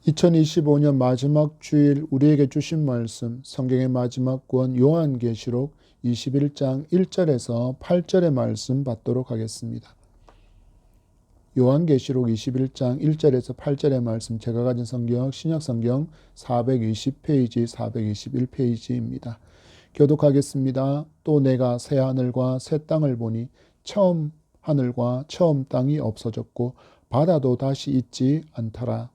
2025년 마지막 주일 우리에게 주신 말씀, 성경의 마지막 권 요한계시록 21장 1절에서 8절의 말씀 받도록 하겠습니다. 요한계시록 21장 1절에서 8절의 말씀, 제가 가진 성경 신약성경 420페이지, 421페이지입니다. 교독하겠습니다. 또 내가 새 하늘과 새 땅을 보니 처음 하늘과 처음 땅이 없어졌고 바다도 다시 있지 않더라.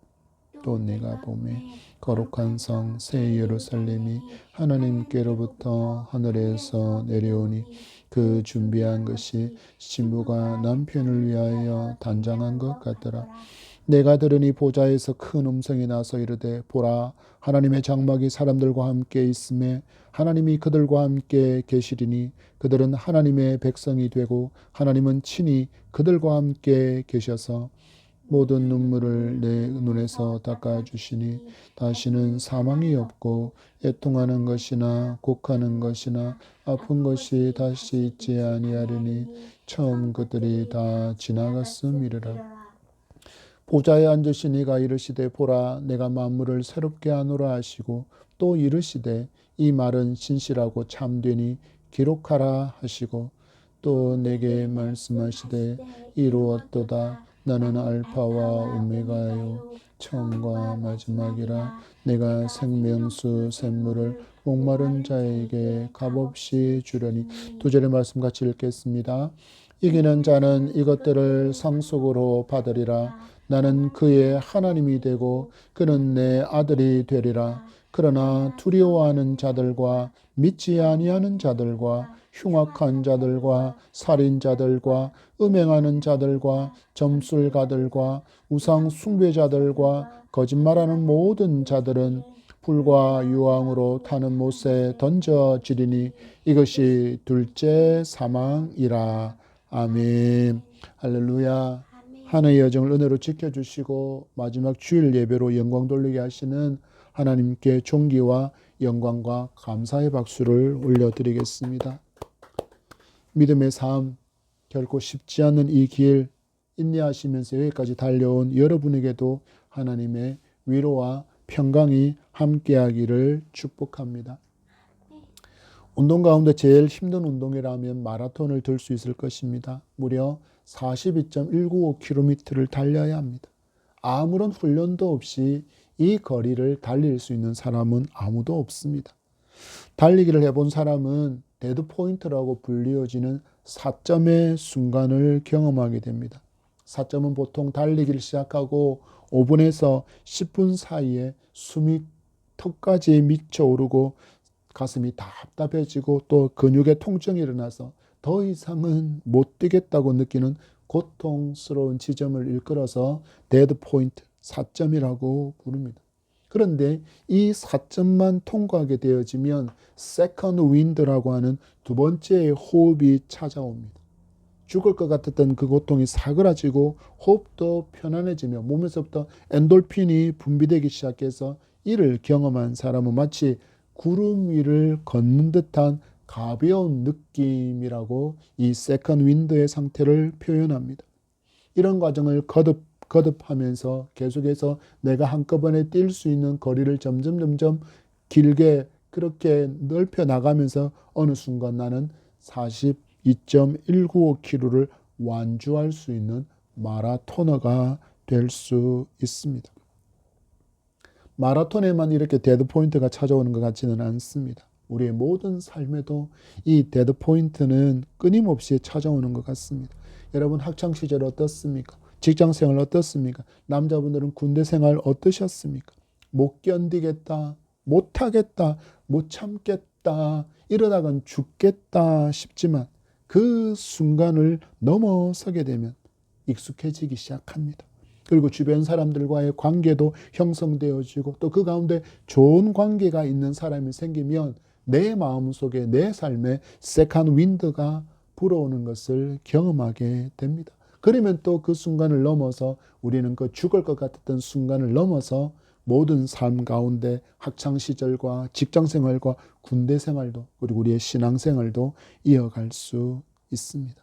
또 내가 보매 거룩한 성 새 예루살렘이 하나님께로부터 하늘에서 내려오니 그 준비한 것이 신부가 남편을 위하여 단장한 것 같더라. 내가 들으니 보좌에서 큰 음성이 나서 이르되 보라, 하나님의 장막이 사람들과 함께 있음에 하나님이 그들과 함께 계시리니 그들은 하나님의 백성이 되고 하나님은 친히 그들과 함께 계셔서 모든 눈물을 내 눈에서 닦아주시니 다시는 사망이 없고 애통하는 것이나 곡하는 것이나 아픈 것이 다시 있지 아니하리니 처음 그들이 다 지나갔음이니라. 보좌에 앉으신 이가 이르시되 보라, 내가 만물을 새롭게 하노라 하시고 또 이르시되 이 말은 진실하고 참되니 기록하라 하시고 또 내게 말씀하시되 이루었도다. 나는 알파와 오메가요 처음과 마지막이라. 내가 생명수 샘물을 목마른 자에게 값없이 주려니. 두 절의 말씀 같이 읽겠습니다. 이기는 자는 이것들을 상속으로 받으리라. 나는 그의 하나님이 되고 그는 내 아들이 되리라. 그러나 두려워하는 자들과 믿지 아니하는 자들과 흉악한 자들과 살인자들과 음행하는 자들과 점술가들과 우상 숭배자들과 거짓말하는 모든 자들은 불과 유황으로 타는 못에 던져지리니 이것이 둘째 사망이라. 아멘. 할렐루야. 한 해의 여정을 은혜로 지켜주시고 마지막 주일 예배로 영광 돌리게 하시는 하나님께 존귀와 영광과 감사의 박수를 올려드리겠습니다. 믿음의 삶, 결코 쉽지 않은 이 길 인내하시면서 여기까지 달려온 여러분에게도 하나님의 위로와 평강이 함께하기를 축복합니다. 운동 가운데 제일 힘든 운동이라면 마라톤을 들 수 있을 것입니다. 무려 42.195km를 달려야 합니다. 아무런 훈련도 없이 이 거리를 달릴 수 있는 사람은 아무도 없습니다. 달리기를 해본 사람은 데드포인트라고 불리워지는 4점의 순간을 경험하게 됩니다. 4점은 보통 달리기를 시작하고 5분에서 10분 사이에 숨이 턱까지 미쳐오르고 가슴이 답답해지고 또 근육에 통증이 일어나서 더 이상은 못 뛰겠다고 느끼는 고통스러운 지점을 일컬어서 데드포인트, 4점이라고 부릅니다. 그런데 이 4점만 통과하게 되어지면 세컨드 윈드라고 하는 두 번째의 호흡이 찾아옵니다. 죽을 것 같았던 그 고통이 사그라지고 호흡도 편안해지며 몸에서부터 엔돌핀이 분비되기 시작해서 이를 경험한 사람은 마치 구름 위를 걷는 듯한 가벼운 느낌이라고 이 세컨드 윈드의 상태를 표현합니다. 이런 과정을 거듭하면서 계속해서 내가 한꺼번에 뛸 수 있는 거리를 점점 길게 그렇게 넓혀 나가면서 어느 순간 나는 42.195km를 완주할 수 있는 마라토너가 될 수 있습니다. 마라톤에만 이렇게 데드포인트가 찾아오는 것 같지는 않습니다. 우리의 모든 삶에도 이 데드포인트는 끊임없이 찾아오는 것 같습니다. 여러분 학창시절 어떻습니까? 직장생활 어떻습니까? 남자분들은 군대생활 어떠셨습니까? 못 견디겠다, 못하겠다, 못 참겠다, 이러다간 죽겠다 싶지만 그 순간을 넘어서게 되면 익숙해지기 시작합니다. 그리고 주변 사람들과의 관계도 형성되어지고 또 그 가운데 좋은 관계가 있는 사람이 생기면 내 마음속에 내 삶에 세컨드 윈드가 불어오는 것을 경험하게 됩니다. 그러면 또 그 순간을 넘어서 우리는 그 죽을 것 같았던 순간을 넘어서 모든 삶 가운데 학창시절과 직장생활과 군대생활도 그리고 우리의 신앙생활도 이어갈 수 있습니다.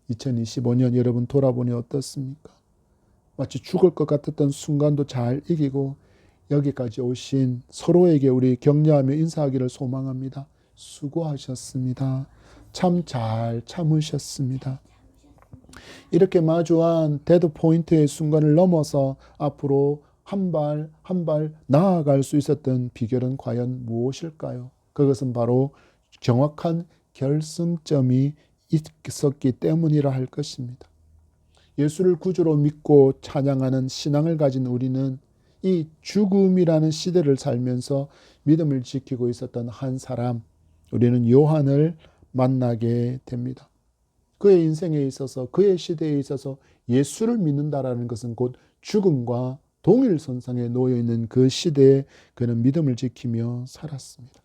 2025년 여러분 돌아보니 어떻습니까? 마치 죽을 것 같았던 순간도 잘 이기고 여기까지 오신 서로에게 우리 격려하며 인사하기를 소망합니다. 수고하셨습니다. 참 잘 참으셨습니다. 이렇게 마주한 데드 포인트의 순간을 넘어서 앞으로 한 발 한 발 나아갈 수 있었던 비결은 과연 무엇일까요? 그것은 바로 정확한 결승점이 있었기 때문이라 할 것입니다. 예수를 구주로 믿고 찬양하는 신앙을 가진 우리는 이 죽음이라는 시대를 살면서 믿음을 지키고 있었던 한 사람, 우리는 요한을 만나게 됩니다. 그의 인생에 있어서, 그의 시대에 있어서 예수를 믿는다라는 것은 곧 죽음과 동일선상에 놓여있는 그 시대에 그는 믿음을 지키며 살았습니다.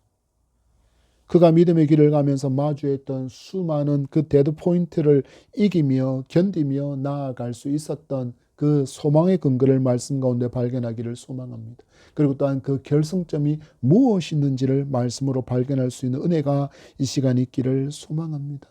그가 믿음의 길을 가면서 마주했던 수많은 그 데드 포인트를 이기며 견디며 나아갈 수 있었던 그 소망의 근거를 말씀 가운데 발견하기를 소망합니다. 그리고 또한 그 결승점이 무엇이 있는지를 말씀으로 발견할 수 있는 은혜가 이 시간에 있기를 소망합니다.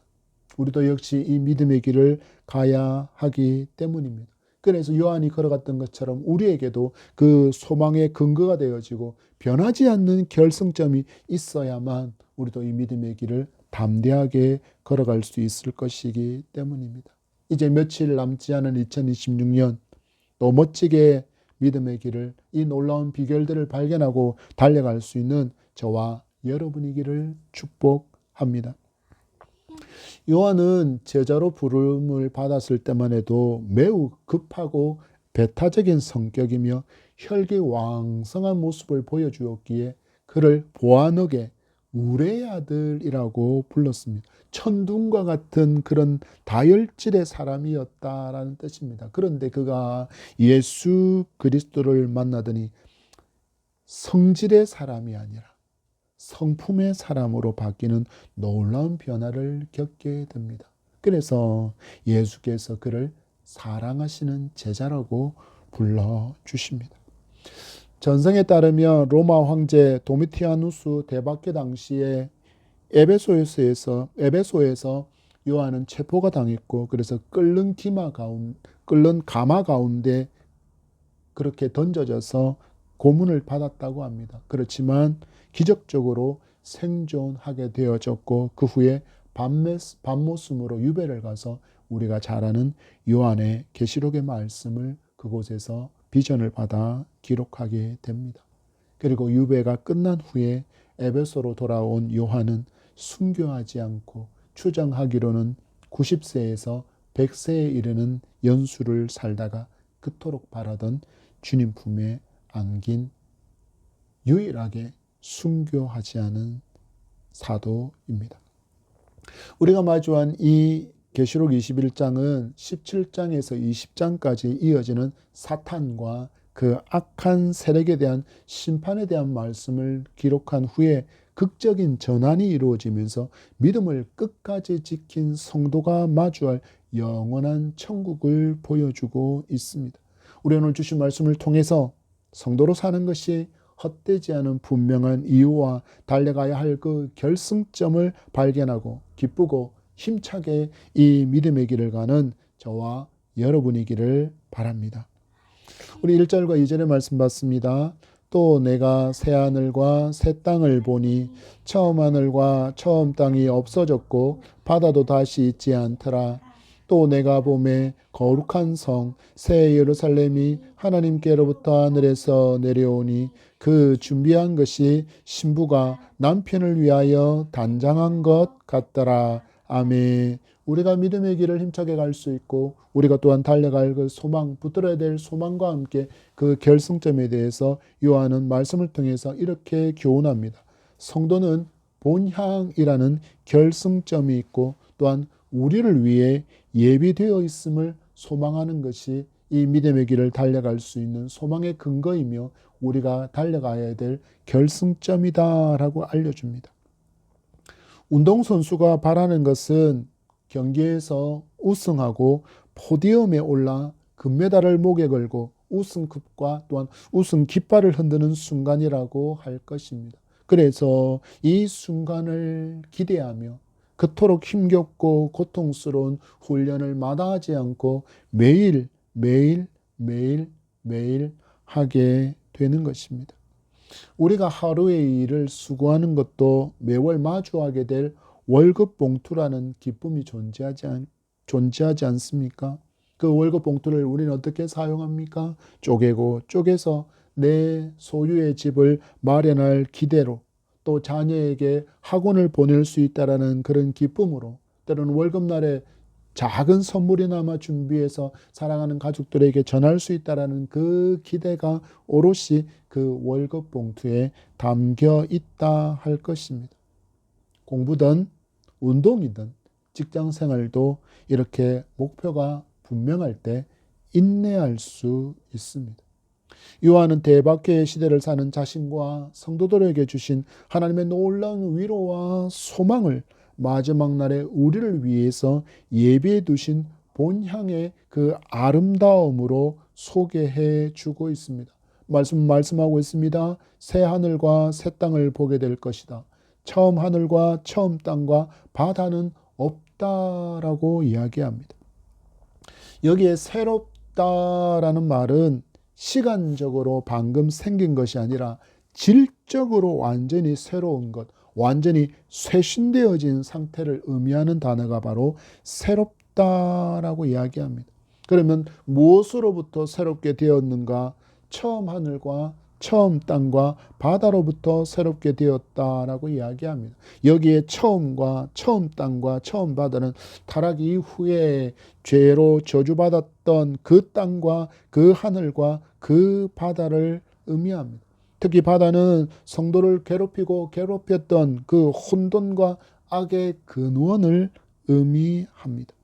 우리도 역시 이 믿음의 길을 가야 하기 때문입니다. 그래서 요한이 걸어갔던 것처럼 우리에게도 그 소망의 근거가 되어지고 변하지 않는 결승점이 있어야만 우리도 이 믿음의 길을 담대하게 걸어갈 수 있을 것이기 때문입니다. 이제 며칠 남지 않은 2026년 또 멋지게 믿음의 길을, 이 놀라운 비결들을 발견하고 달려갈 수 있는 저와 여러분이기를 축복합니다. 요한은 제자로 부름을 받았을 때만 해도 매우 급하고 배타적인 성격이며 혈기왕성한 모습을 보여주었기에 그를 보아너게 우레의 아들이라고 불렀습니다. 천둥과 같은 그런 다혈질의 사람이었다라는 뜻입니다. 그런데 그가 예수 그리스도를 만나더니 성질의 사람이 아니라 성품의 사람으로 바뀌는 놀라운 변화를 겪게 됩니다. 그래서 예수께서 그를 사랑하시는 제자라고 불러주십니다. 전성에 따르면 로마 황제 도미티아누스 대박계 당시에 에베소에서 요한은 체포가 당했고, 그래서 끓는 가마 가운데 그렇게 던져져서 고문을 받았다고 합니다. 그렇지만 기적적으로 생존하게 되어졌고, 그 후에 밤모섬으로 유배를 가서 우리가 잘 아는 요한의 계시록의 말씀을 그곳에서 비전을 받아 기록하게 됩니다. 그리고 유배가 끝난 후에 에베소로 돌아온 요한은 순교하지 않고 추정하기로는 90세에서 100세에 이르는 연수를 살다가 그토록 바라던 주님 품에 안긴 유일하게 순교하지 않은 사도입니다. 우리가 마주한 이 계시록 21장은 17장에서 20장까지 이어지는 사탄과 그 악한 세력에 대한 심판에 대한 말씀을 기록한 후에 극적인 전환이 이루어지면서 믿음을 끝까지 지킨 성도가 마주할 영원한 천국을 보여주고 있습니다. 우리 오늘 주신 말씀을 통해서 성도로 사는 것이 헛되지 않은 분명한 이유와 달려가야 할 그 결승점을 발견하고 기쁘고 힘차게 이 믿음의 길을 가는 저와 여러분이기를 바랍니다. 우리 1절과 2절의 말씀 봤습니다. 또 내가 새 하늘과 새 땅을 보니 처음 하늘과 처음 땅이 없어졌고 바다도 다시 있지 않더라. 또 내가 보매 거룩한 성 새 예루살렘이 하나님께로부터 하늘에서 내려오니 그 준비한 것이 신부가 남편을 위하여 단장한 것 같더라. 아멘. 우리가 믿음의 길을 힘차게 갈 수 있고 우리가 또한 달려갈 그 소망, 붙들어야 될 소망과 함께 그 결승점에 대해서 요한은 말씀을 통해서 이렇게 교훈합니다. 성도는 본향이라는 결승점이 있고 또한 우리를 위해 예비되어 있음을 소망하는 것이 이 믿음의 길을 달려갈 수 있는 소망의 근거이며 우리가 달려가야 될 결승점이다라고 알려줍니다. 운동선수가 바라는 것은 경기에서 우승하고 포디움에 올라 금메달을 목에 걸고 우승컵과 또한 우승 깃발을 흔드는 순간이라고 할 것입니다. 그래서 이 순간을 기대하며 그토록 힘겹고 고통스러운 훈련을 마다하지 않고 매일 매일 하게 되는 것입니다. 우리가 하루의 일을 수고하는 것도 매월 마주하게 될 월급 봉투라는 기쁨이 존재하지 않습니까? 그 월급 봉투를 우리는 어떻게 사용합니까? 쪼개서 내 소유의 집을 마련할 기대로, 또 자녀에게 학원을 보낼 수 있다라는 그런 기쁨으로, 때로는 월급날에 작은 선물이나마 준비해서 사랑하는 가족들에게 전할 수 있다라는 그 기대가 오롯이 그 월급 봉투에 담겨 있다 할 것입니다. 공부든 운동이든 직장 생활도 이렇게 목표가 분명할 때 인내할 수 있습니다. 요한은 대박해의 시대를 사는 자신과 성도들에게 주신 하나님의 놀라운 위로와 소망을 마지막 날에 우리를 위해서 예비해 두신 본향의 그 아름다움으로 소개해 주고 있습니다. 말씀하고 있습니다. 새 하늘과 새 땅을 보게 될 것이다. 처음 하늘과 처음 땅과 바다는 없다라고 이야기합니다. 여기에 새롭다라는 말은 시간적으로 방금 생긴 것이 아니라 질적으로 완전히 새로운 것, 완전히 쇄신되어진 상태를 의미하는 단어가 바로 새롭다라고 이야기합니다. 그러면 무엇으로부터 새롭게 되었는가? 처음 하늘과 처음 땅과 바다로부터 새롭게 되었다라고 이야기합니다. 여기에 처음과 처음 땅과 처음 바다는 타락 이후에 죄로 저주받았던 그 땅과 그 하늘과 그 바다를 의미합니다. 특히 바다는 성도를 괴롭혔던 그 혼돈과 악의 근원을 의미합니다.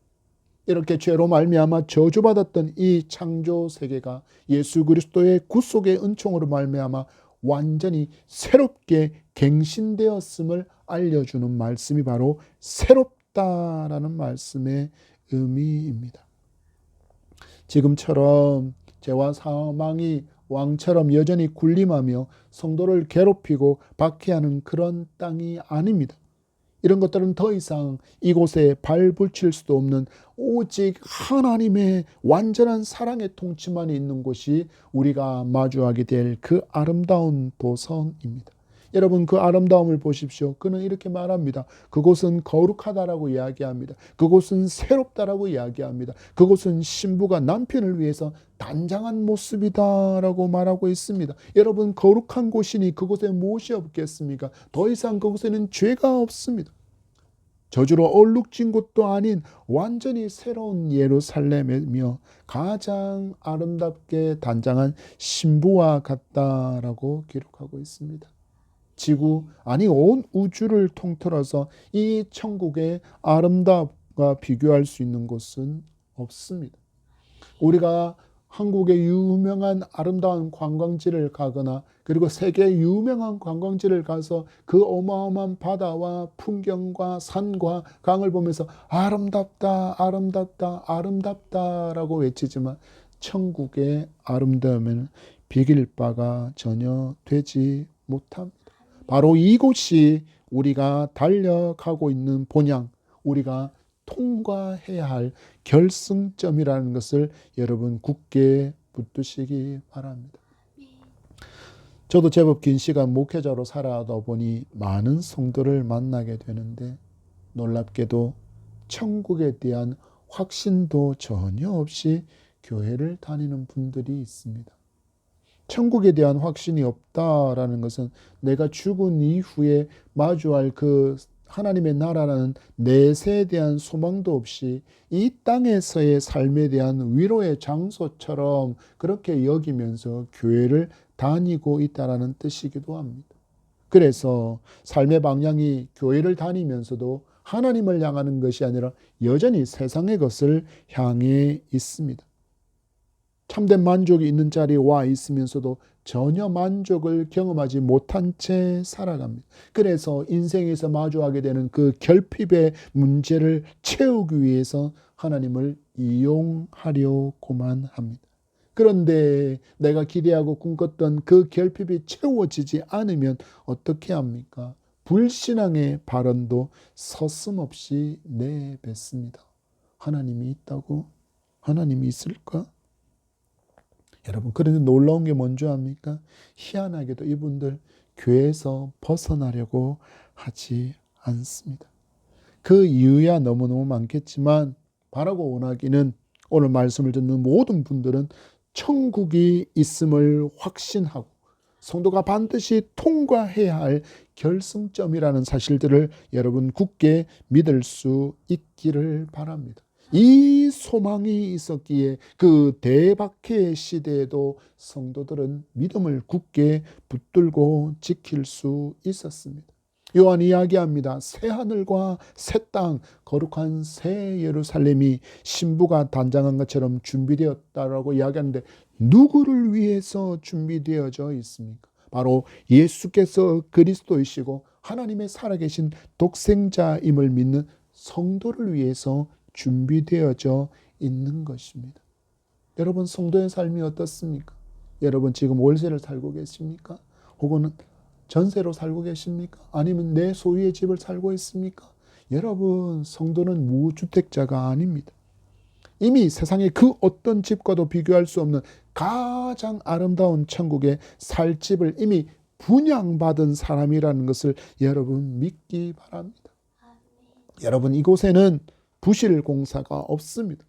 이렇게 죄로 말미암아 저주받았던 이 창조 세계가 예수 그리스도의 구속의 은총으로 말미암아 완전히 새롭게 갱신되었음을 알려주는 말씀이 바로 새롭다라는 말씀의 의미입니다. 지금처럼 죄와 사망이 왕처럼 여전히 군림하며 성도를 괴롭히고 박해하는 그런 땅이 아닙니다. 이런 것들은 더 이상 이곳에 발붙일 수도 없는 오직 하나님의 완전한 사랑의 통치만이 있는 곳이 우리가 마주하게 될 그 아름다운 도성입니다. 여러분, 그 아름다움을 보십시오. 그는 이렇게 말합니다. 그곳은 거룩하다라고 이야기합니다. 그곳은 새롭다라고 이야기합니다. 그곳은 신부가 남편을 위해서 단장한 모습이다라고 말하고 있습니다. 여러분, 거룩한 곳이니 그곳에 무엇이 없겠습니까? 더 이상 그곳에는 죄가 없습니다. 저주로 얼룩진 곳도 아닌 완전히 새로운 예루살렘이며 가장 아름답게 단장한 신부와 같다라고 기록하고 있습니다. 온 우주를 통틀어서 이 천국의 아름다움과 비교할 수 있는 곳은 없습니다. 우리가 한국의 유명한 아름다운 관광지를 가거나 그리고 세계 유명한 관광지를 가서 그 어마어마한 바다와 풍경과 산과 강을 보면서 아름답다, 아름답다, 아름답다라고 외치지만 천국의 아름다움은 비길 바가 전혀 되지 못합니다. 바로 이곳이 우리가 달려가고 있는 본향, 우리가 통과해야 할 결승점이라는 것을 여러분 굳게 붙드시기 바랍니다. 저도 제법 긴 시간 목회자로 살아가다 보니 많은 성도를 만나게 되는데 놀랍게도 천국에 대한 확신도 전혀 없이 교회를 다니는 분들이 있습니다. 천국에 대한 확신이 없다라는 것은 내가 죽은 이후에 마주할 그 하나님의 나라라는 내세에 대한 소망도 없이 이 땅에서의 삶에 대한 위로의 장소처럼 그렇게 여기면서 교회를 다니고 있다라는 뜻이기도 합니다. 그래서 삶의 방향이 교회를 다니면서도 하나님을 향하는 것이 아니라 여전히 세상의 것을 향해 있습니다. 참된 만족이 있는 자리에 와 있으면서도 전혀 만족을 경험하지 못한 채 살아갑니다. 그래서 인생에서 마주하게 되는 그 결핍의 문제를 채우기 위해서 하나님을 이용하려고만 합니다. 그런데 내가 기대하고 꿈꿨던 그 결핍이 채워지지 않으면 어떻게 합니까? 불신앙의 발언도 서슴없이 내뱉습니다. 하나님이 있다고? 하나님이 있을까? 여러분, 그런데 놀라운 게 뭔지 압니까? 희한하게도 이분들 교회에서 벗어나려고 하지 않습니다. 그 이유야 너무너무 많겠지만 바라고 원하기는 오늘 말씀을 듣는 모든 분들은 천국이 있음을 확신하고 성도가 반드시 통과해야 할 결승점이라는 사실들을 여러분 굳게 믿을 수 있기를 바랍니다. 이 소망이 있었기에 그 대박해 시대에도 성도들은 믿음을 굳게 붙들고 지킬 수 있었습니다. 요한이 이야기합니다. 새 하늘과 새 땅, 거룩한 새 예루살렘이 신부가 단장한 것처럼 준비되었다라고 이야기하는데 누구를 위해서 준비되어져 있습니까? 바로 예수께서 그리스도이시고 하나님의 살아계신 독생자임을 믿는 성도를 위해서 준비되어져 있는 것입니다. 여러분, 성도의 삶이 어떻습니까? 여러분 지금 월세를 살고 계십니까? 혹은 전세로 살고 계십니까? 아니면 내 소유의 집을 살고 있습니까? 여러분, 성도는 무주택자가 아닙니다. 이미 세상의 그 어떤 집과도 비교할 수 없는 가장 아름다운 천국에 살 집을 이미 분양받은 사람이라는 것을 여러분 믿기 바랍니다. 여러분, 이곳에는 부실 공사가 없습니다.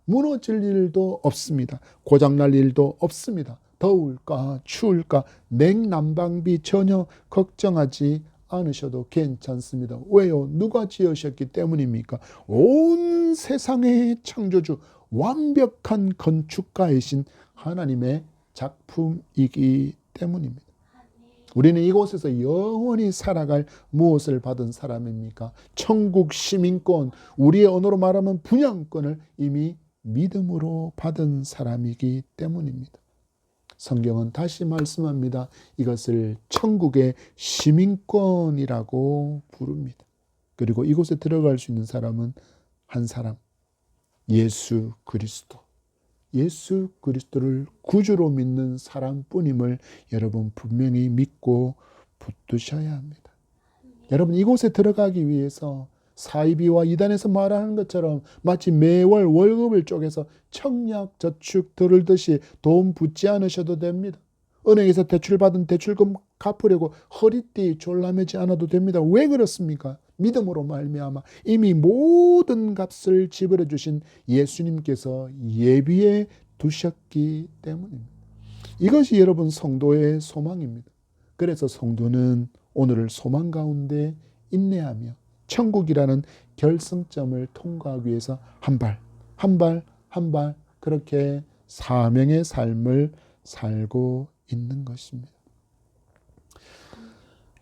무너질 일도 없습니다. 고장날 일도 없습니다. 더울까 추울까 냉난방비 전혀 걱정하지 않으셔도 괜찮습니다. 왜요? 누가 지으셨기 때문입니까? 온 세상의 창조주 완벽한 건축가이신 하나님의 작품이기 때문입니다. 우리는 이곳에서 영원히 살아갈 무엇을 받은 사람입니까? 천국 시민권, 우리의 언어로 말하면 분양권을 이미 믿음으로 받은 사람이기 때문입니다. 성경은 다시 말씀합니다. 이것을 천국의 시민권이라고 부릅니다. 그리고 이곳에 들어갈 수 있는 사람은 한 사람, 예수 그리스도. 예수 그리스도를 구주로 믿는 사람뿐임을 여러분 분명히 믿고 붙드셔야 합니다. 여러분, 이곳에 들어가기 위해서 사이비와 이단에서 말하는 것처럼 마치 매월 월급을 쪼개서 청약 저축 들을듯이 돈 붓지 않으셔도 됩니다. 은행에서 대출받은 대출금 갚으려고 허리띠 졸라매지 않아도 됩니다. 왜 그렇습니까? 믿음으로 말미암아 이미 모든 값을 지불해 주신 예수님께서 예비해 두셨기 때문입니다. 이것이 여러분 성도의 소망입니다. 그래서 성도는 오늘을 소망 가운데 인내하며 천국이라는 결승점을 통과하기 위해서 한 발, 한 발, 한 발 그렇게 사명의 삶을 살고 있는 것입니다.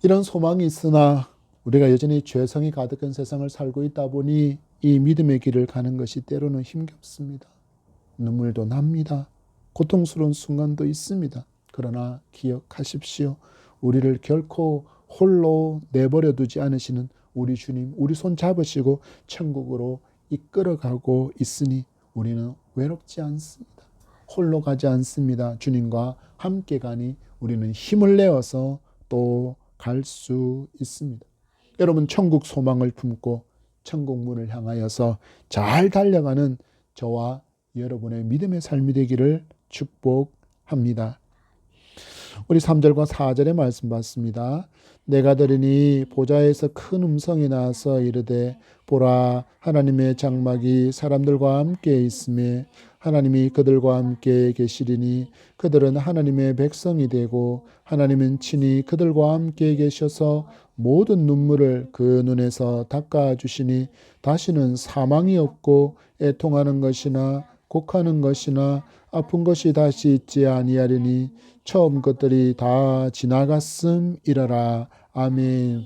이런 소망이 있으나 우리가 여전히 죄성이 가득한 세상을 살고 있다 보니 이 믿음의 길을 가는 것이 때로는 힘겹습니다. 눈물도 납니다. 고통스러운 순간도 있습니다. 그러나 기억하십시오. 우리를 결코 홀로 내버려 두지 않으시는 우리 주님, 우리 손 잡으시고 천국으로 이끌어가고 있으니 우리는 외롭지 않습니다. 홀로 가지 않습니다. 주님과 함께 가니 우리는 힘을 내어서 또 갈 수 있습니다. 여러분, 천국 소망을 품고 천국 문을 향하여서 잘 달려가는 저와 여러분의 믿음의 삶이 되기를 축복합니다. 우리 3절과 4절의 말씀 봤습니다. 내가 들으니 보좌에서 큰 음성이 나서 이르되 보라, 하나님의 장막이 사람들과 함께 있음에 하나님이 그들과 함께 계시리니 그들은 하나님의 백성이 되고 하나님은 친히 그들과 함께 계셔서 모든 눈물을 그 눈에서 닦아주시니 다시는 사망이 없고 애통하는 것이나 곡하는 것이나 아픈 것이 다시 있지 아니하리니 처음 것들이 다 지나갔음이라라. 아멘.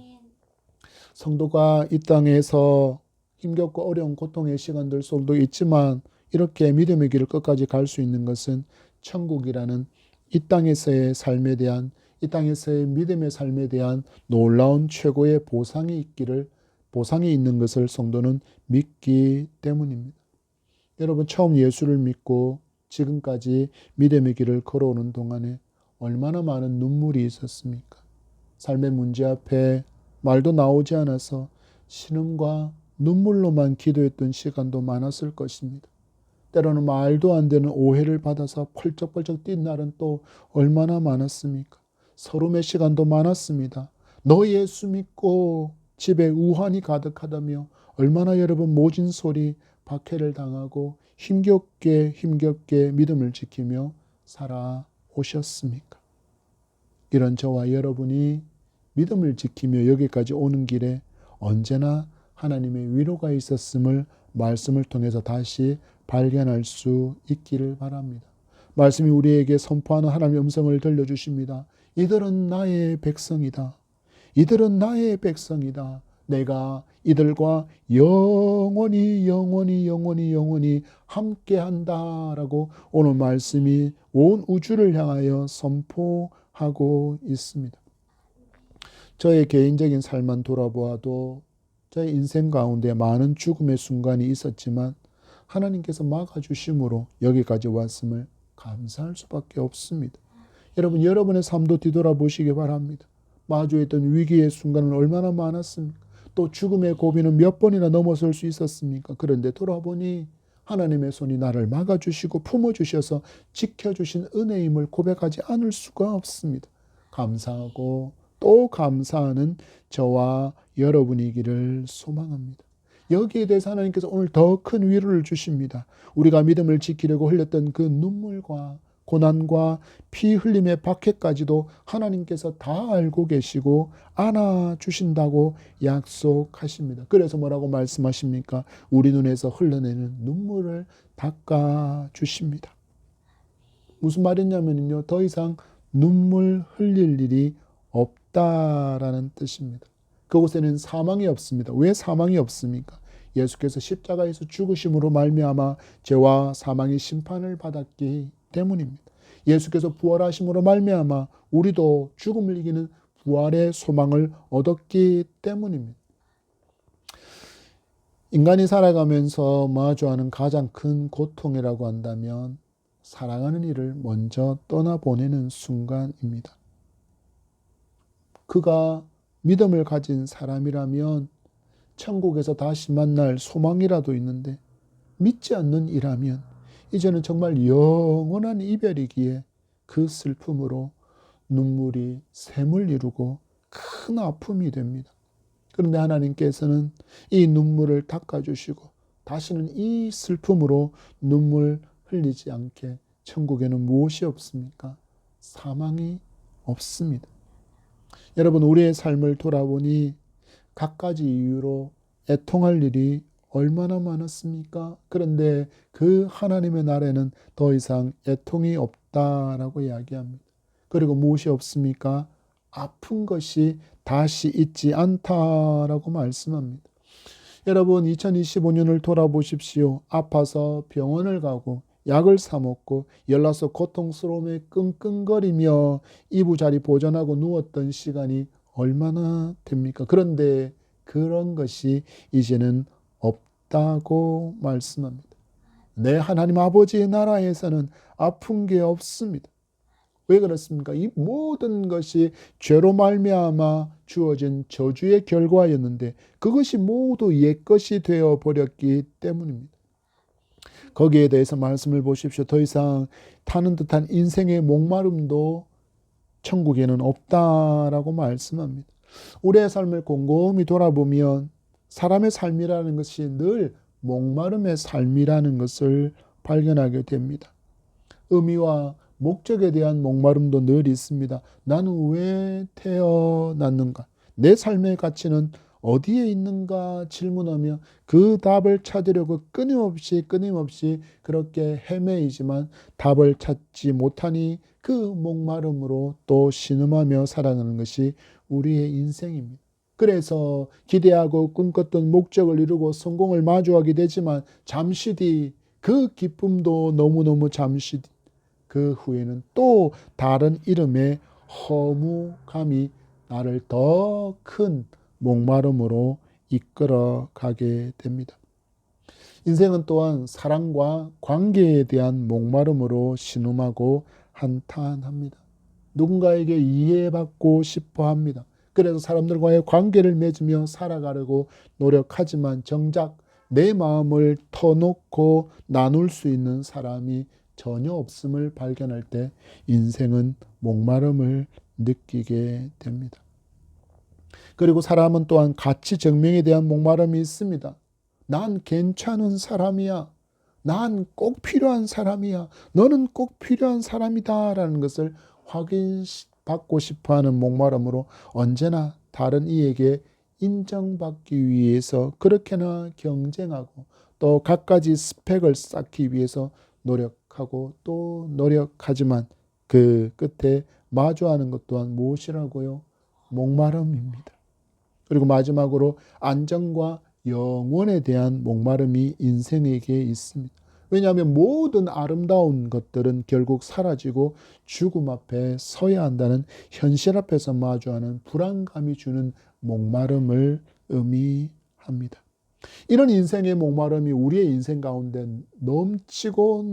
성도가 이 땅에서 힘겹고 어려운 고통의 시간들 속도 있지만 이렇게 믿음의 길을 끝까지 갈 수 있는 것은 천국이라는 이 땅에서의 삶에 대한, 이 땅에서의 믿음의 삶에 대한 놀라운 최고의 보상이 있는 것을 성도는 믿기 때문입니다. 여러분, 처음 예수를 믿고 지금까지 믿음의 길을 걸어오는 동안에 얼마나 많은 눈물이 있었습니까? 삶의 문제 앞에 말도 나오지 않아서 신음과 눈물로만 기도했던 시간도 많았을 것입니다. 때로는 말도 안 되는 오해를 받아서 펄쩍펄쩍 뛴 날은 또 얼마나 많았습니까? 서름의 시간도 많았습니다. 너 예수 믿고 집에 우환이 가득하다며 얼마나 여러분 모진 소리 박해를 당하고 힘겹게 믿음을 지키며 살아오셨습니까? 이런 저와 여러분이 믿음을 지키며 여기까지 오는 길에 언제나 하나님의 위로가 있었음을 말씀을 통해서 다시 발견할 수 있기를 바랍니다. 말씀이 우리에게 선포하는 하나님의 음성을 들려주십니다. 이들은 나의 백성이다. 이들은 나의 백성이다. 내가 이들과 영원히 함께한다 라고 오늘 말씀이 온 우주를 향하여 선포하고 있습니다. 저의 개인적인 삶만 돌아보아도 저의 인생 가운데 많은 죽음의 순간이 있었지만 하나님께서 막아주심으로 여기까지 왔음을 감사할 수밖에 없습니다. 여러분, 여러분의 삶도 뒤돌아보시기 바랍니다. 마주했던 위기의 순간은 얼마나 많았습니까? 또 죽음의 고비는 몇 번이나 넘어설 수 있었습니까? 그런데 돌아보니 하나님의 손이 나를 막아주시고 품어주셔서 지켜주신 은혜임을 고백하지 않을 수가 없습니다. 감사하고 또 감사하는 저와 여러분이기를 소망합니다. 여기에 대해서 하나님께서 오늘 더 큰 위로를 주십니다. 우리가 믿음을 지키려고 흘렸던 그 눈물과 고난과 피 흘림의 박해까지도 하나님께서 다 알고 계시고 안아주신다고 약속하십니다. 그래서 뭐라고 말씀하십니까? 우리 눈에서 흘러내는 눈물을 닦아주십니다. 무슨 말이냐면요, 더 이상 눈물 흘릴 일이 없다라는 뜻입니다. 그곳에는 사망이 없습니다. 왜 사망이 없습니까? 예수께서 십자가에서 죽으심으로 말미암아 죄와 사망의 심판을 받았기 때문입니다. 예수께서 부활하심으로 말미암아 우리도 죽음을 이기는 부활의 소망을 얻었기 때문입니다. 인간이 살아가면서 마주하는 가장 큰 고통이라고 한다면 사랑하는 이를 먼저 떠나보내는 순간입니다. 그가 믿음을 가진 사람이라면 천국에서 다시 만날 소망이라도 있는데 믿지 않는 이라면 이제는 정말 영원한 이별이기에 그 슬픔으로 눈물이 샘을 이루고 큰 아픔이 됩니다. 그런데 하나님께서는 이 눈물을 닦아주시고 다시는 이 슬픔으로 눈물 흘리지 않게 천국에는 무엇이 없습니까? 사망이 없습니다. 여러분, 우리의 삶을 돌아보니 갖가지 이유로 애통할 일이 얼마나 많았습니까? 그런데 그 하나님의 나라에는 더 이상 애통이 없다라고 이야기합니다. 그리고 무엇이 없습니까? 아픈 것이 다시 있지 않다라고 말씀합니다. 여러분, 2025년을 돌아보십시오. 아파서 병원을 가고 약을 사 먹고 연락서 고통스러움에 끙끙거리며 이부자리 보전하고 누웠던 시간이 얼마나 됩니까? 그런데 그런 것이 이제는 없다고 말씀합니다. 내 하나님 아버지의 나라에서는 아픈 게 없습니다. 왜 그렇습니까? 이 모든 것이 죄로 말미암아 주어진 저주의 결과였는데 그것이 모두 옛것이 되어버렸기 때문입니다. 거기에 대해서 말씀을 보십시오. 더 이상 타는 듯한 인생의 목마름도 천국에는 없다라고 말씀합니다. 우리의 삶을 곰곰이 돌아보면 사람의 삶이라는 것이 늘 목마름의 삶이라는 것을 발견하게 됩니다. 의미와 목적에 대한 목마름도 늘 있습니다. 나는 왜 태어났는가? 내 삶의 가치는 어디에 있는가 질문하며 그 답을 찾으려고 끊임없이 그렇게 헤매이지만 답을 찾지 못하니 그 목마름으로 또 신음하며 살아가는 것이 우리의 인생입니다. 그래서 기대하고 꿈꿨던 목적을 이루고 성공을 마주하게 되지만 잠시 뒤 그 기쁨도 너무너무 잠시 뒤 그 후에는 또 다른 이름의 허무감이 나를 더 큰 목마름으로 이끌어 가게 됩니다. 인생은 또한 사랑과 관계에 대한 목마름으로 신음하고 한탄합니다. 누군가에게 이해받고 싶어 합니다. 그래서 사람들과의 관계를 맺으며 살아가려고 노력하지만 정작 내 마음을 터놓고 나눌 수 있는 사람이 전혀 없음을 발견할 때 인생은 목마름을 느끼게 됩니다. 그리고 사람은 또한 가치 증명에 대한 목마름이 있습니다. 난 괜찮은 사람이야. 난 꼭 필요한 사람이야. 너는 꼭 필요한 사람이다. 라는 것을 확인받고 싶어하는 목마름으로 언제나 다른 이에게 인정받기 위해서 그렇게나 경쟁하고 또 갖가지 스펙을 쌓기 위해서 노력하고 또 노력하지만 그 끝에 마주하는 것 또한 무엇이라고요? 목마름입니다. 그리고 마지막으로 안정과 영원에 대한 목마름이 인생에게 있습니다. 왜냐하면 모든 아름다운 것들은 결국 사라지고 죽음 앞에 서야 한다는 현실 앞에서 마주하는 불안감이 주는 목마름을 의미합니다. 이런 인생의 목마름이 우리의 인생 가운데 넘치고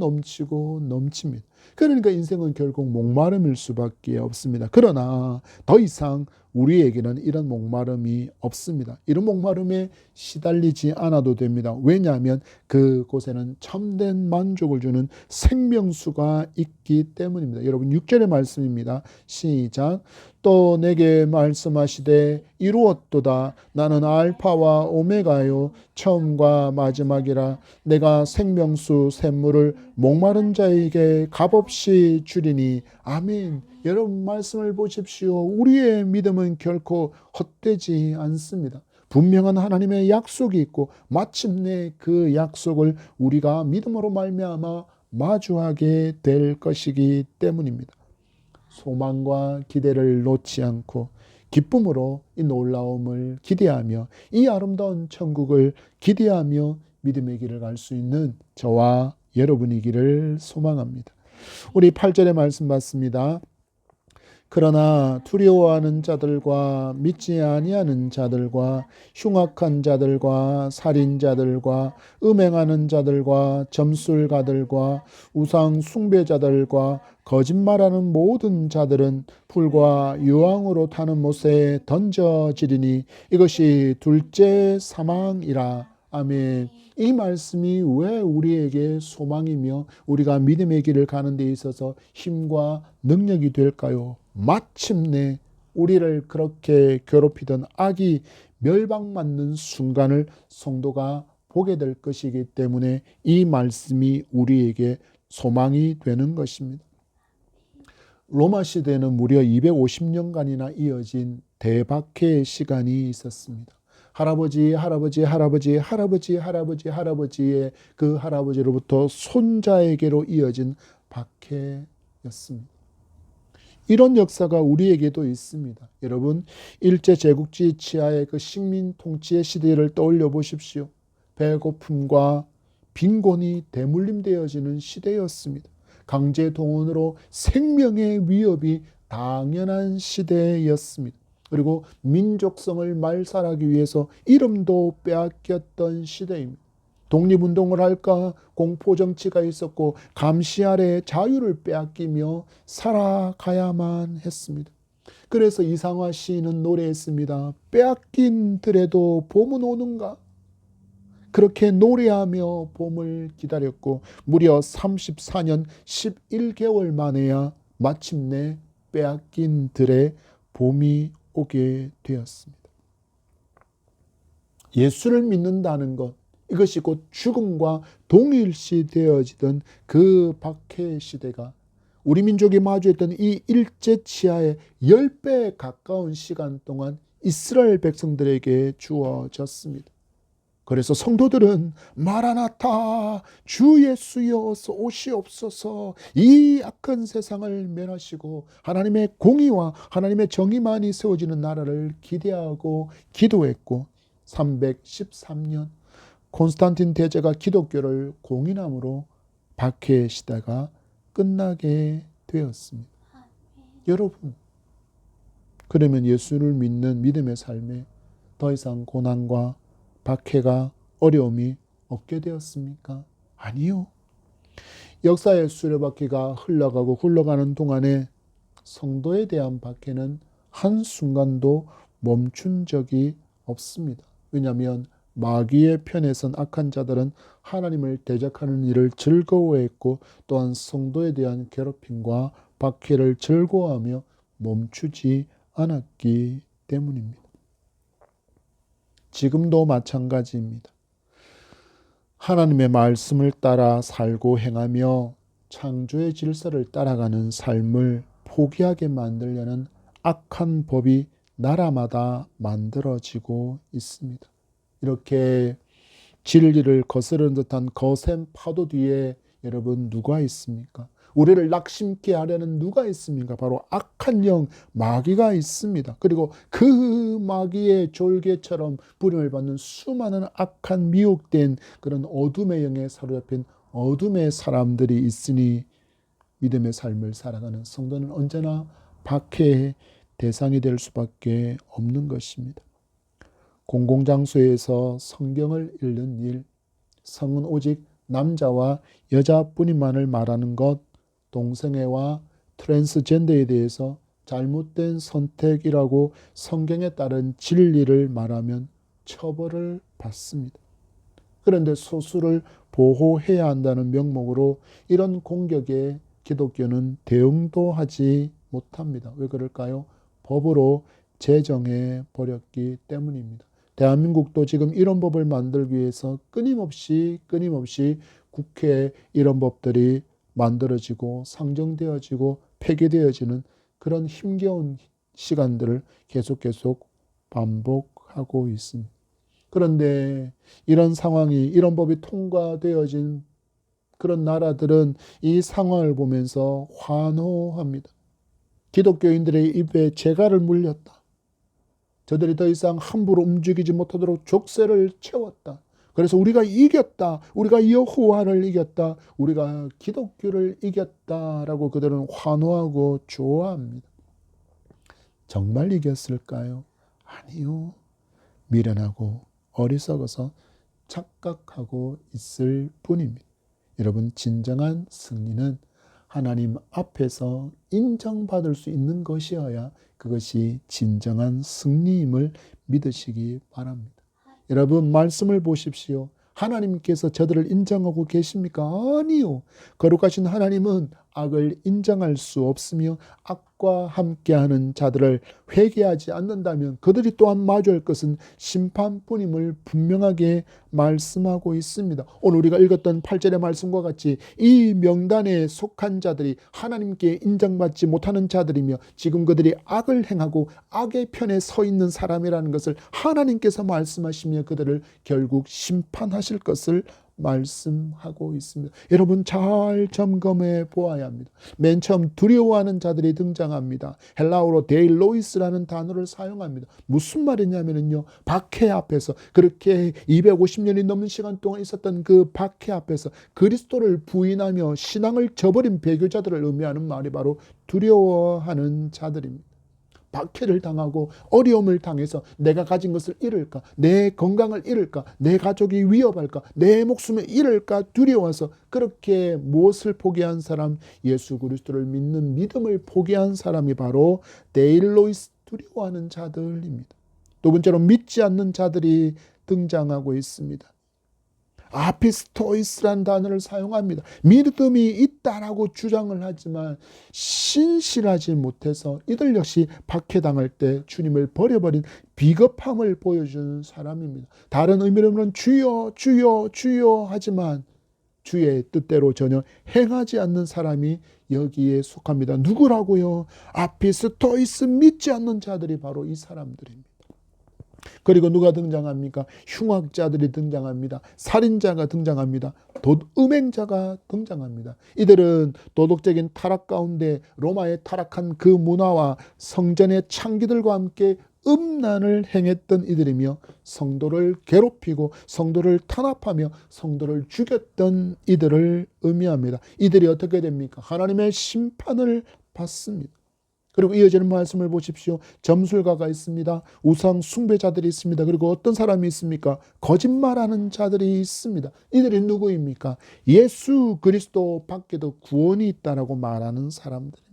넘칩니다. 그러니까 인생은 결국 목마름일 수밖에 없습니다. 그러나 더 이상 우리에게는 이런 목마름이 없습니다. 이런 목마름에 시달리지 않아도 됩니다. 왜냐하면 그곳에는 참된 만족을 주는 생명수가 있기 때문입니다. 여러분 6절의 말씀입니다. 시작. 또 내게 말씀하시되 이루었도다. 나는 알파와 오메가요 처음과 마지막이라. 내가 생명수 샘물을 목마른 자에게 값없이 주리니. 아멘. 여러분 말씀을 보십시오. 우리의 믿음은 결코 헛되지 않습니다. 분명한 하나님의 약속이 있고 마침내 그 약속을 우리가 믿음으로 말미암아 마주하게 될 것이기 때문입니다. 소망과 기대를 놓지 않고 기쁨으로 이 놀라움을 기대하며 이 아름다운 천국을 기대하며 믿음의 길을 갈 수 있는 저와 여러분이기를 소망합니다. 우리 8절의 말씀 받습니다. 그러나 두려워하는 자들과 믿지 아니하는 자들과 흉악한 자들과 살인자들과 음행하는 자들과 점술가들과 우상 숭배자들과 거짓말하는 모든 자들은 불과 유황으로 타는 못에 던져지리니 이것이 둘째 사망이라. 아멘. 이 말씀이 왜 우리에게 소망이며 우리가 믿음의 길을 가는 데 있어서 힘과 능력이 될까요? 마침내 우리를 그렇게 괴롭히던 악이 멸망맞는 순간을 성도가 보게 될 것이기 때문에 이 말씀이 우리에게 소망이 되는 것입니다. 로마 시대에는 무려 250년간이나 이어진 대박해의 시간이 있었습니다. 할아버지의 그 할아버지로부터 손자에게로 이어진 박해였습니다. 이런 역사가 우리에게도 있습니다. 여러분, 일제제국지 치하의 그 식민 통치의 시대를 떠올려 보십시오. 배고픔과 빈곤이 대물림되어지는 시대였습니다. 강제 동원으로 생명의 위협이 당연한 시대였습니다. 그리고 민족성을 말살하기 위해서 이름도 빼앗겼던 시대입니다. 독립운동을 할까 공포정치가 있었고 감시 아래 자유를 빼앗기며 살아가야만 했습니다. 그래서 이상화 시인은 노래했습니다. 빼앗긴 들에도 봄은 오는가? 그렇게 노래하며 봄을 기다렸고 무려 34년 11개월 만에야 마침내 빼앗긴 들에 봄이 오게 되었습니다. 예수를 믿는다는 것, 이것이 곧 죽음과 동일시 되어지던 그 박해 시대가 우리 민족이 마주했던 이 일제치하의 10배에 가까운 시간 동안 이스라엘 백성들에게 주어졌습니다. 그래서 성도들은 마라나타 주 예수여 어서 오시옵소서, 이 악한 세상을 멸하시고 하나님의 공의와 하나님의 정의만이 세워지는 나라를 기대하고 기도했고 313년 콘스탄틴 대제가 기독교를 공인함으로 박해 시대가 끝나게 되었습니다. 여러분, 그러면 예수를 믿는 믿음의 삶에 더 이상 고난과 박해가 어려움이 없게 되었습니까? 아니요. 역사의 수레바퀴가 흘러가는 동안에 성도에 대한 박해는 한순간도 멈춘 적이 없습니다. 왜냐하면 마귀의 편에 선 악한 자들은 하나님을 대적하는 일을 즐거워했고 또한 성도에 대한 괴롭힘과 박해를 즐거워하며 멈추지 않았기 때문입니다. 지금도 마찬가지입니다. 하나님의 말씀을 따라 살고 행하며 창조의 질서를 따라가는 삶을 포기하게 만들려는 악한 법이 나라마다 만들어지고 있습니다. 이렇게 진리를 거스르는 듯한 거센 파도 뒤에 여러분 누가 있습니까? 우리를 낙심케 하려는 누가 있습니까? 바로 악한 영 마귀가 있습니다. 그리고 그 마귀의 졸개처럼 부림을 받는 수많은 악한 미혹된 그런 어둠의 영에 사로잡힌 어둠의 사람들이 있으니 믿음의 삶을 살아가는 성도는 언제나 박해의 대상이 될 수밖에 없는 것입니다. 공공장소에서 성경을 읽는 일, 성은 오직 남자와 여자뿐이만을 말하는 것, 동성애와 트랜스젠더에 대해서 잘못된 선택이라고 성경에 따른 진리를 말하면 처벌을 받습니다. 그런데 소수를 보호해야 한다는 명목으로 이런 공격에 기독교는 대응도 하지 못합니다. 왜 그럴까요? 법으로 제정해 버렸기 때문입니다. 대한민국도 지금 이런 법을 만들기 위해서 끊임없이 국회에 이런 법들이 만들어지고 상정되어지고 폐기되어지는 그런 힘겨운 시간들을 계속 반복하고 있습니다. 그런데 이런 상황이, 이런 법이 통과되어진 그런 나라들은 이 상황을 보면서 환호합니다. 기독교인들의 입에 재갈을 물렸다. 저들이 더 이상 함부로 움직이지 못하도록 족쇄를 채웠다. 그래서 우리가 이겼다. 우리가 여호와를 이겼다. 우리가 기독교를 이겼다라고 그들은 환호하고 좋아합니다. 정말 이겼을까요? 아니요. 미련하고 어리석어서 착각하고 있을 뿐입니다. 여러분, 진정한 승리는 하나님 앞에서 인정받을 수 있는 것이어야 그것이 진정한 승리임을 믿으시기 바랍니다. 여러분, 말씀을 보십시오. 하나님께서 저들을 인정하고 계십니까? 아니요. 거룩하신 하나님은 악을 인정할 수 없으며 악과 함께하는 자들을 회개하지 않는다면 그들이 또한 마주할 것은 심판뿐임을 분명하게 말씀하고 있습니다. 오늘 우리가 읽었던 8절의 말씀과 같이 이 명단에 속한 자들이 하나님께 인정받지 못하는 자들이며 지금 그들이 악을 행하고 악의 편에 서 있는 사람이라는 것을 하나님께서 말씀하시며 그들을 결국 심판하실 것을 말씀하고 있습니다. 여러분, 잘 점검해 보아야 합니다. 맨 처음 두려워하는 자들이 등장합니다. 헬라어로 데일로이스라는 단어를 사용합니다. 무슨 말이냐면요, 박해 앞에서, 그렇게 250년이 넘는 시간 동안 있었던 그 박해 앞에서 그리스도를 부인하며 신앙을 저버린 배교자들을 의미하는 말이 바로 두려워하는 자들입니다. 박해를 당하고 어려움을 당해서 내가 가진 것을 잃을까, 내 건강을 잃을까, 내 가족이 위협할까, 내 목숨을 잃을까 두려워서 그렇게 무엇을 포기한 사람? 예수 그리스도를 믿는 믿음을 포기한 사람이 바로 데일로이스, 두려워하는 자들입니다. 두 번째로 믿지 않는 자들이 등장하고 있습니다. 아피스토이스라는 단어를 사용합니다. 믿음이 있다라고 주장을 하지만 신실하지 못해서 이들 역시 박해당할 때 주님을 버려버린 비겁함을 보여주는 사람입니다. 다른 의미로는 주여 주여 주여 하지만 주의 뜻대로 전혀 행하지 않는 사람이 여기에 속합니다. 누구라고요? 아피스토이스, 믿지 않는 자들이 바로 이 사람들입니다. 그리고 누가 등장합니까? 흉악자들이 등장합니다. 살인자가 등장합니다. 음행자가 등장합니다. 이들은 도덕적인 타락 가운데 로마의 타락한 그 문화와 성전의 창기들과 함께 음란을 행했던 이들이며 성도를 괴롭히고 성도를 탄압하며 성도를 죽였던 이들을 의미합니다. 이들이 어떻게 됩니까? 하나님의 심판을 받습니다. 그리고 이어지는 말씀을 보십시오. 점술가가 있습니다. 우상 숭배자들이 있습니다. 그리고 어떤 사람이 있습니까? 거짓말하는 자들이 있습니다. 이들이 누구입니까? 예수 그리스도 밖에도 구원이 있다라고 말하는 사람들입니다.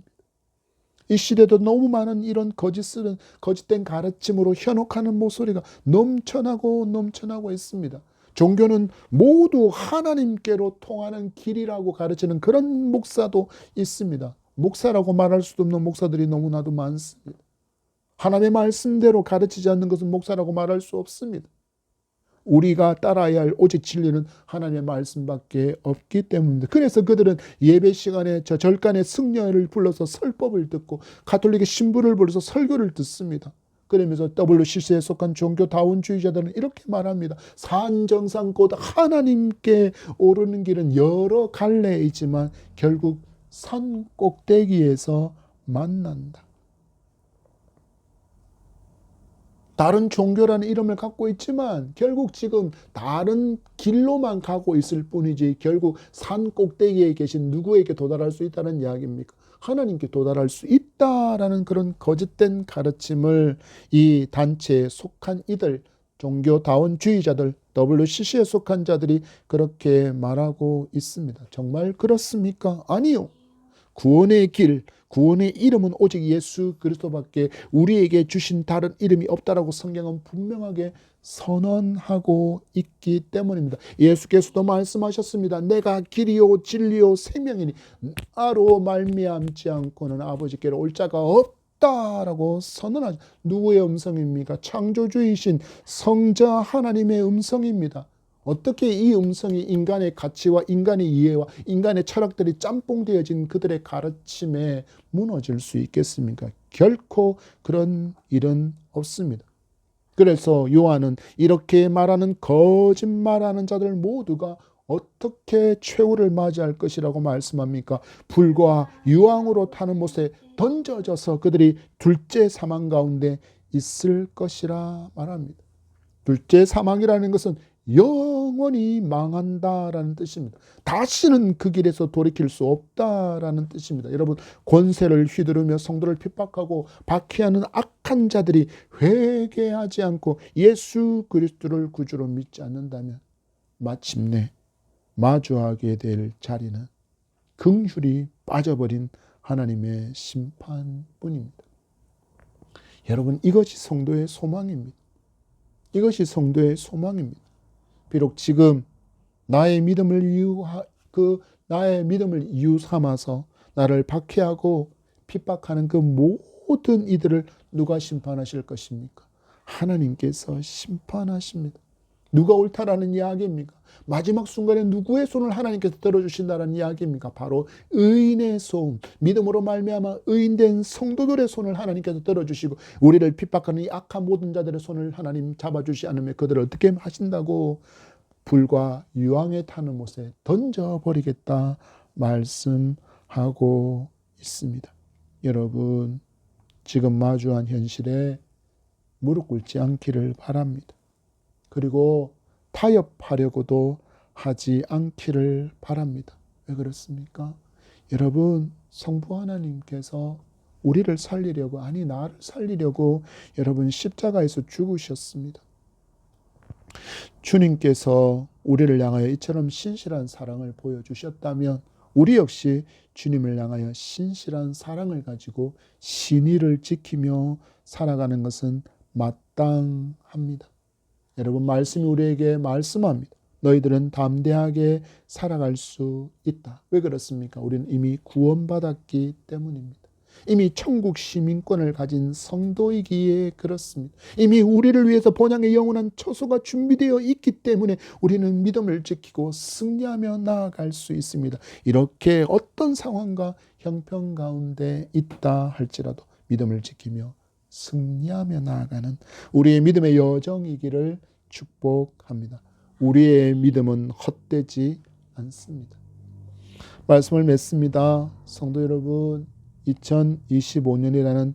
이 시대도 너무 많은 이런 거짓된 가르침으로 현혹하는 목소리가 넘쳐나고 있습니다. 종교는 모두 하나님께로 통하는 길이라고 가르치는 그런 목사도 있습니다. 목사라고 말할 수도 없는 목사들이 너무나도 많습니다. 하나님의 말씀대로 가르치지 않는 것은 목사라고 말할 수 없습니다. 우리가 따라야 할 오직 진리는 하나님의 말씀밖에 없기 때문입니다. 그래서 그들은 예배 시간에 저 절간에 승려를 불러서 설법을 듣고 가톨릭의 신부를 불러서 설교를 듣습니다. 그러면서 WCC에 속한 종교다원주의자들은 이렇게 말합니다. 산정상 곧 하나님께 오르는 길은 여러 갈래이지만 결국 산 꼭대기에서 만난다. 다른 종교라는 이름을 갖고 있지만 결국 지금 다른 길로만 가고 있을 뿐이지 결국 산 꼭대기에 계신 누구에게 도달할 수 있다는 이야기입니까? 하나님께 도달할 수 있다라는 그런 거짓된 가르침을 이 단체에 속한 이들, 종교다원주의자들, WCC에 속한 자들이 그렇게 말하고 있습니다. 정말 그렇습니까? 아니요. 구원의 길, 구원의 이름은 오직 예수 그리스도밖에 우리에게 주신 다른 이름이 없다라고 성경은 분명하게 선언하고 있기 때문입니다. 예수께서도 말씀하셨습니다. 내가 길이요 진리요 생명이니 나로 말미암지 않고는 아버지께로 올 자가 없다라고 선언하죠. 누구의 음성입니까? 창조주이신 성자 하나님의 음성입니다. 어떻게 이 음성이 인간의 가치와 인간의 이해와 인간의 철학들이 짬뽕되어진 그들의 가르침에 무너질 수 있겠습니까? 결코 그런 일은 없습니다. 그래서 요한은 이렇게 말하는 거짓말하는 자들 모두가 어떻게 최후를 맞이할 것이라고 말씀합니까? 불과 유황으로 타는 못에 던져져서 그들이 둘째 사망 가운데 있을 것이라 말합니다. 둘째 사망이라는 것은 영원히 망한다라는 뜻입니다. 다시는 그 길에서 돌이킬 수 없다라는 뜻입니다. 여러분, 권세를 휘두르며 성도를 핍박하고 박해하는 악한 자들이 회개하지 않고 예수 그리스도를 구주로 믿지 않는다면 마침내 마주하게 될 자리는 긍휼이 빠져버린 하나님의 심판뿐입니다. 여러분, 이것이 성도의 소망입니다. 이것이 성도의 소망입니다. 비록 지금 나의 믿음을 이유 삼아서 나를 박해하고 핍박하는 그 모든 이들을 누가 심판하실 것입니까? 하나님께서 심판하십니다. 누가 옳다라는 이야기입니까? 마지막 순간에 누구의 손을 하나님께서 들어주신다는 이야기입니까? 바로 의인의 손, 믿음으로 말미암아 의인된 성도들의 손을 하나님께서 들어주시고 우리를 핍박하는 이 악한 모든 자들의 손을 하나님 잡아주시 않으면 그들을 어떻게 하신다고? 불과 유황에 타는 못에 던져버리겠다 말씀하고 있습니다. 여러분, 지금 마주한 현실에 무릎 꿇지 않기를 바랍니다. 그리고 타협하려고도 하지 않기를 바랍니다. 왜 그렇습니까? 여러분, 성부 하나님께서 우리를 살리려고, 아니 나를 살리려고 여러분 십자가에서 죽으셨습니다. 주님께서 우리를 향하여 이처럼 신실한 사랑을 보여주셨다면 우리 역시 주님을 향하여 신실한 사랑을 가지고 신의를 지키며 살아가는 것은 마땅합니다. 여러분, 말씀이 우리에게 말씀합니다. 너희들은 담대하게 살아갈 수 있다. 왜 그렇습니까? 우리는 이미 구원받았기 때문입니다. 이미 천국 시민권을 가진 성도이기에 그렇습니다. 이미 우리를 위해서 본향의 영원한 처소가 준비되어 있기 때문에 우리는 믿음을 지키고 승리하며 나아갈 수 있습니다. 이렇게 어떤 상황과 형편 가운데 있다 할지라도 믿음을 지키며 승리하며 나아가는 우리의 믿음의 여정이기를 축복합니다. 우리의 믿음은 헛되지 않습니다. 말씀을 맺습니다. 성도 여러분, 2025년이라는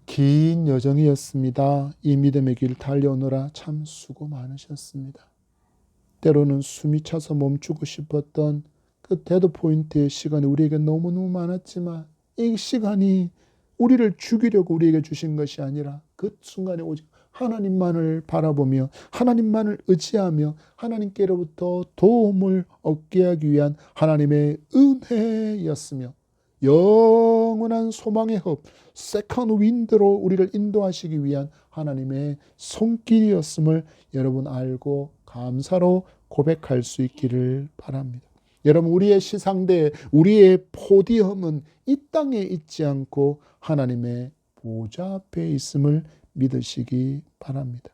긴 여정이었습니다. 이 믿음의 길 달려오느라 참 수고 많으셨습니다. 때로는 숨이 차서 멈추고 싶었던 그 데드포인트의 시간이 우리에게 너무너무 많았지만 이 시간이 우리를 죽이려고 우리에게 주신 것이 아니라 그 순간에 오직 하나님만을 바라보며 하나님만을 의지하며 하나님께로부터 도움을 얻게 하기 위한 하나님의 은혜였으며 영원한 소망의 흡, 세컨드 윈드로 우리를 인도하시기 위한 하나님의 손길이었음을 여러분 알고 감사로 고백할 수 있기를 바랍니다. 여러분, 우리의 시상대, 우리의 포디엄은 이 땅에 있지 않고 하나님의 보좌 앞에 있음을 믿으시기 바랍니다.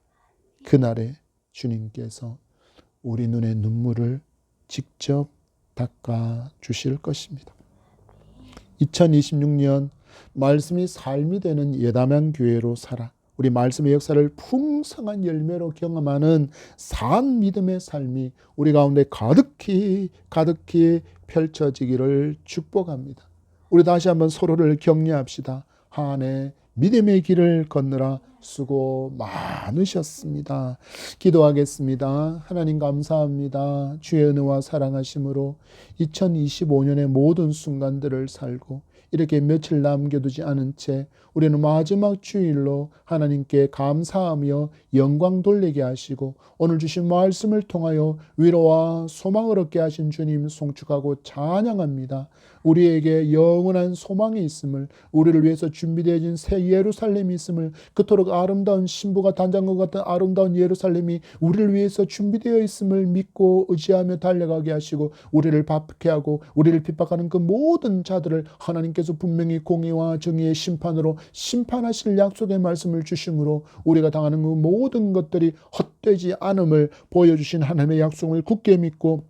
그날에 주님께서 우리 눈의 눈물을 직접 닦아 주실 것입니다. 2026년 말씀이 삶이 되는 예담양 교회로 살아 우리 말씀의 역사를 풍성한 열매로 경험하는 산 믿음의 삶이 우리 가운데 가득히 펼쳐지기를 축복합니다. 우리 다시 한번 서로를 격려합시다. 한 해 믿음의 길을 걷느라 수고 많으셨습니다. 기도하겠습니다. 하나님 감사합니다. 주의 은혜와 사랑하심으로 2025년의 모든 순간들을 살고 이렇게 며칠 남겨두지 않은 채 우리는 마지막 주일로 하나님께 감사하며 영광 돌리게 하시고 오늘 주신 말씀을 통하여 위로와 소망을 얻게 하신 주님 송축하고 찬양합니다. 우리에게 영원한 소망이 있음을, 우리를 위해서 준비되어진 새 예루살렘이 있음을, 그토록 아름다운 신부가 단장과 같은 아름다운 예루살렘이 우리를 위해서 준비되어 있음을 믿고 의지하며 달려가게 하시고 우리를 박해하고 우리를 핍박하는 그 모든 자들을 하나님께서 분명히 공의와 정의의 심판으로 심판하실 약속의 말씀을 주심으로 우리가 당하는 그 모든 것들이 헛되지 않음을 보여주신 하나님의 약속을 굳게 믿고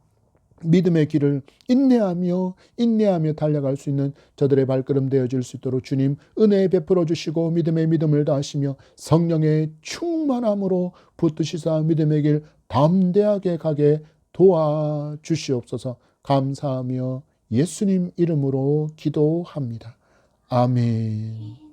믿음의 길을 인내하며 달려갈 수 있는 저들의 발걸음 되어질 수 있도록 주님 은혜 베풀어 주시고 믿음의 믿음을 다하시며 성령의 충만함으로 붙드시사 믿음의 길 담대하게 가게 도와주시옵소서. 감사하며 예수님 이름으로 기도합니다. 아멘.